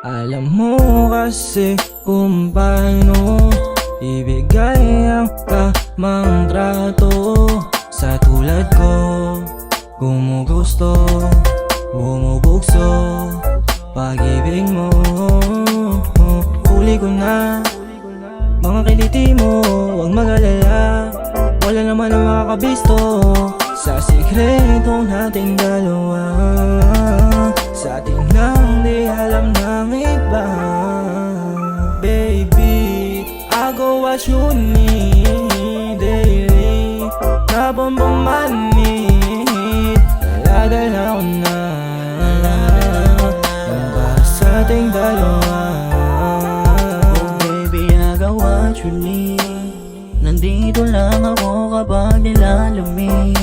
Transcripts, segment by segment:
Alam mo kasi kung paano ibigay ang tamang trato sa tulad ko. Gumugusto, bumubugso pag-ibig mo. Huli ko na mga kiliti mo, huwag mag-alala. Wala naman ang makabisto sa sikretong nating dalawa. Sa atin lang di alam ng iba. Baby, I go what you need daily. Habang bumanit, dala-dala ko na ang para sa ating dalawa. Oh baby, I got what you need. Nandito lang ako kapag nilalamig.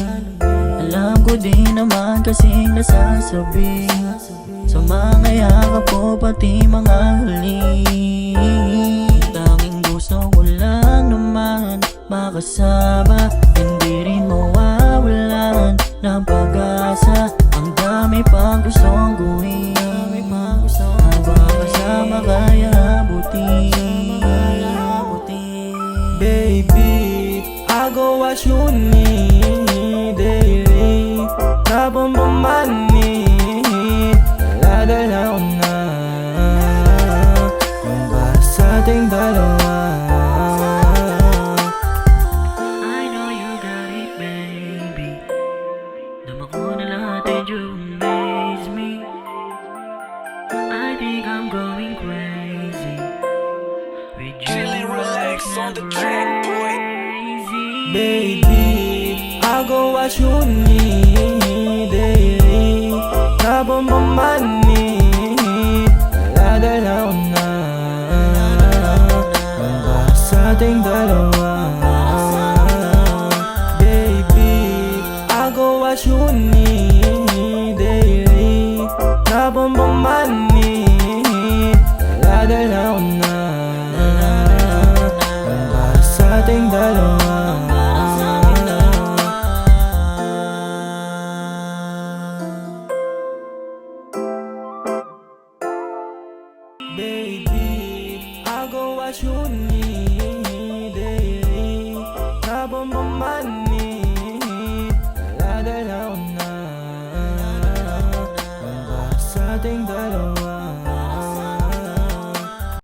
Alam ko din naman kasing nasasabi sa mga yakap ko pati mga halik. Tanging gusto ko lang naman makasama, hindi rin mawawalan ng pag-asa. Ang dami pang gustong gawin, habang kasama kaya abutin. Baby, I go what you need daily. Habang bumanit, dala-dala ko na ang para sa ating dalawa. I know you got it, baby. Dama ko na lahat and you amaze me. I think I'm going crazy with you. Chillin', relax on the track, boy. Baby, I go what you need daily. Habang bumanit, dala-dala ko na ang para sa ating dalawa. Baby, I go what you need daily. Habang bumanit, dala-dala ko na ang para sa ating dalawa. Baby, I go what you need.